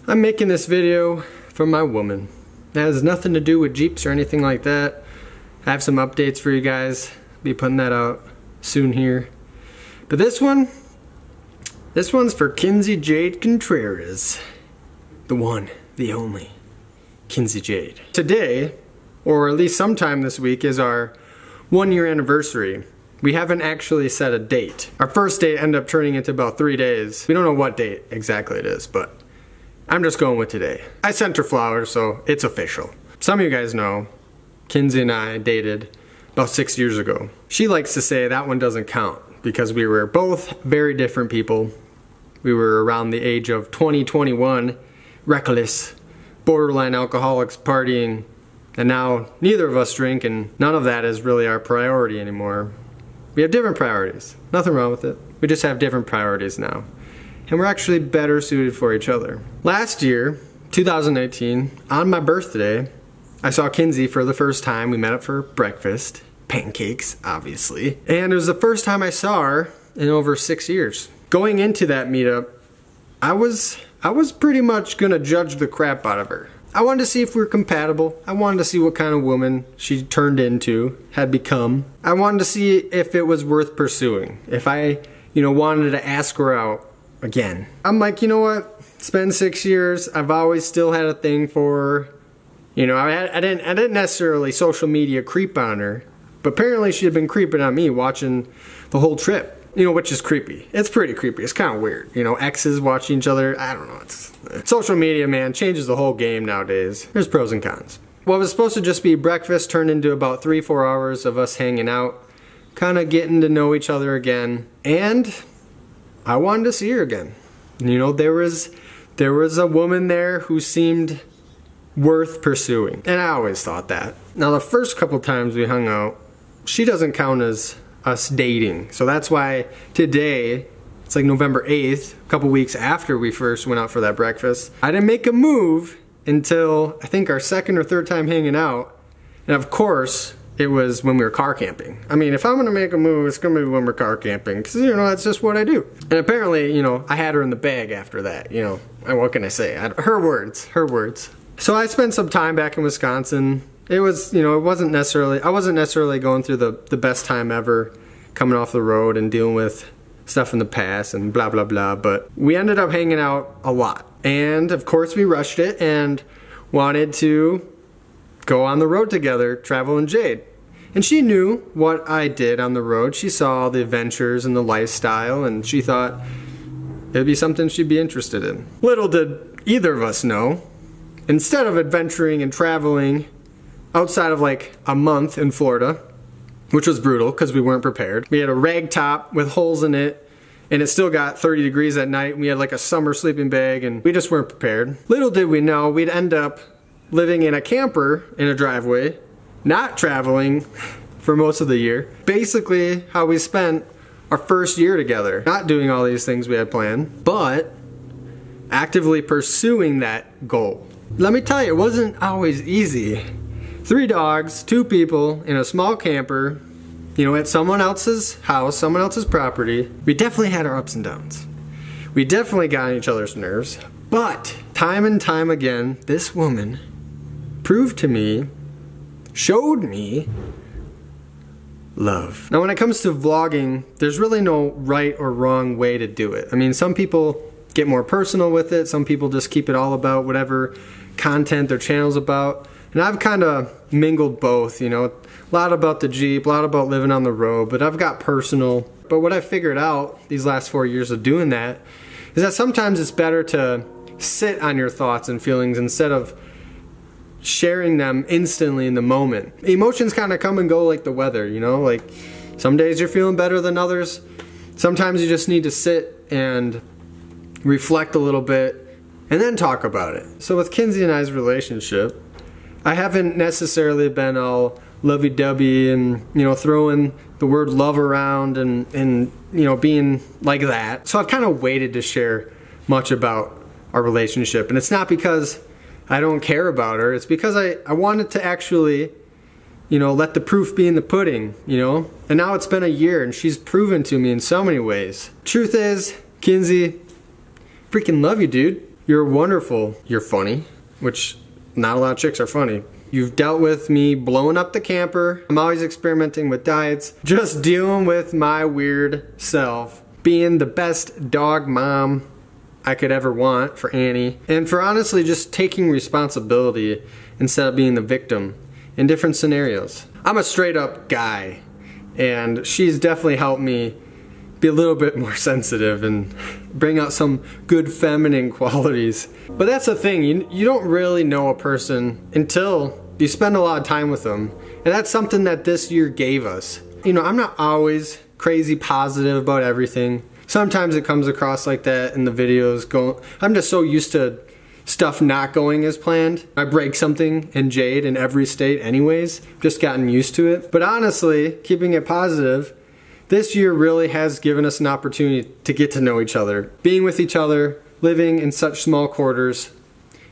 I'm making this video for my woman. It has nothing to do with Jeeps or anything like that. I have some updates for you guys. Be putting that out soon here. But this one's for Kinsey Jade Contreras. The one, the only, Kinsey Jade. Today, or at least sometime this week, is our 1-year anniversary. We haven't actually set a date. Our first date ended up turning into about 3 days. We don't know what date exactly it is, but I'm just going with today. I sent her flowers, so it's official. Some of you guys know, Kinsey and I dated about 6 years ago. She likes to say that one doesn't count because we were both very different people. We were around the age of 20, 21, reckless, borderline alcoholics, partying, and now neither of us drink, and none of that is really our priority anymore. We have different priorities. Nothing wrong with it. We just have different priorities now. And we're actually better suited for each other. Last year, 2018, on my birthday, I saw Kinsey for the first time. We met up for breakfast. Pancakes, obviously. And it was the first time I saw her in over 6 years. Going into that meetup, I was pretty much gonna judge the crap out of her. I wanted to see if we were compatible. I wanted to see what kind of woman she turned into, had become. I wanted to see if it was worth pursuing. If I, wanted to ask her out again. I'm like, you know what? It's been 6 years. I've always still had a thing for her. I didn't necessarily social media creep on her, but apparently she had been creeping on me watching the whole trip. Which is creepy. It's pretty creepy. It's kind of weird. Exes watching each other. I don't know. Social media, man, changes the whole game nowadays. There's pros and cons. What was supposed to just be breakfast turned into about 3-4 hours of us hanging out, kind of getting to know each other again. And I wanted to see her again. There was a woman there who seemed worth pursuing. And I always thought that. Now, the first couple times we hung out, she doesn't count as us dating. So that's why today, it's like November 8th, a couple weeks after we first went out for that breakfast. I didn't make a move until I think our second or third time hanging out. And of course, it was when we were car camping. I mean, if I'm gonna make a move, it's gonna be when we're car camping, because that's just what I do. And apparently, I had her in the bag after that. What can I say? Her words. So I spent some time back in Wisconsin. It was, I wasn't necessarily going through the best time ever, coming off the road and dealing with stuff in the past and blah, blah, blah. But we ended up hanging out a lot. And of course we rushed it and wanted to go on the road together, travel in Jade. And she knew what I did on the road. She saw the adventures and the lifestyle, and she thought it'd be something she'd be interested in. Little did either of us know, instead of adventuring and traveling outside of like a month in Florida, which was brutal because we weren't prepared. We had a rag top with holes in it, and it still got 30 degrees at night. We had like a summer sleeping bag, and we just weren't prepared. Little did we know we'd end up living in a camper in a driveway, not traveling for most of the year. Basically how we spent our first year together, not doing all these things we had planned, but actively pursuing that goal. Let me tell you, it wasn't always easy. 3 dogs, 2 people in a small camper, at someone else's house, someone else's property. We definitely had our ups and downs. We definitely got on each other's nerves, but time and time again, this woman proved to me, showed me love. Now, when it comes to vlogging, there's really no right or wrong way to do it. I mean, some people get more personal with it. Some people just keep it all about whatever content their channel's about. And I've kind of mingled both, a lot about the Jeep, a lot about living on the road, but I've got personal. But what I figured out these last 4 years of doing that is that sometimes it's better to sit on your thoughts and feelings instead of sharing them instantly in the moment. Emotions kind of come and go like the weather, like some days you're feeling better than others. Sometimes you just need to sit and reflect a little bit and then talk about it. So with Kinsey and I's relationship, I haven't necessarily been all lovey-dovey and, throwing the word love around and being like that. So I've kind of waited to share much about our relationship. And it's not because I don't care about her. It's because I wanted to actually, let the proof be in the pudding, And now it's been a year and she's proven to me in so many ways. Truth is, Kinsey, freaking love you, dude. You're wonderful. You're funny, which not a lot of chicks are funny. You've dealt with me blowing up the camper. I'm always experimenting with diets. Just dealing with my weird self. Being the best dog mom I could ever want for Annie. And for honestly just taking responsibility instead of being the victim in different scenarios. I'm a straight up guy, and she's definitely helped me be a little bit more sensitive and bring out some good feminine qualities. But that's the thing, you don't really know a person until you spend a lot of time with them. And that's something that this year gave us. You know, I'm not always crazy positive about everything. Sometimes it comes across like that in the videos. I'm just so used to stuff not going as planned. I break something in Jade in every state anyways. Just gotten used to it. But honestly, keeping it positive, this year really has given us an opportunity to get to know each other. Being with each other, living in such small quarters,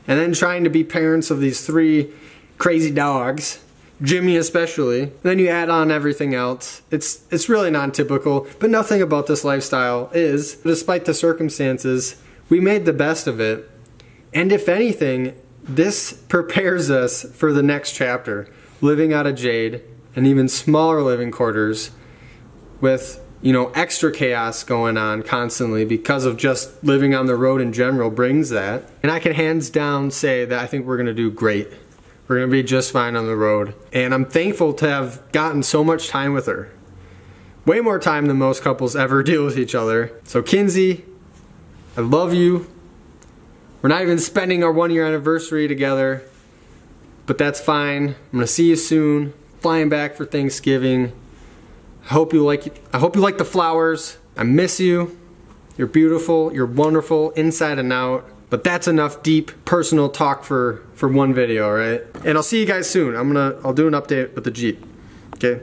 and then trying to be parents of these 3 crazy dogs, Jimmy especially. Then you add on everything else. It's really non-typical, but nothing about this lifestyle is. Despite the circumstances, we made the best of it. And if anything, this prepares us for the next chapter, living out of Jade and even smaller living quarters with, you know, extra chaos going on constantly because of just living on the road in general brings that. And I can hands down say that I think we're gonna do great. We're gonna be just fine on the road. And I'm thankful to have gotten so much time with her. Way more time than most couples ever deal with each other. So Kinsey, I love you. We're not even spending our 1-year anniversary together, but that's fine. I'm gonna see you soon. Flying back for Thanksgiving. I hope you like the flowers. I miss you. You're beautiful. You're wonderful inside and out. But that's enough deep personal talk for one video, right? And I'll see you guys soon. I'll do an update with the Jeep. Okay?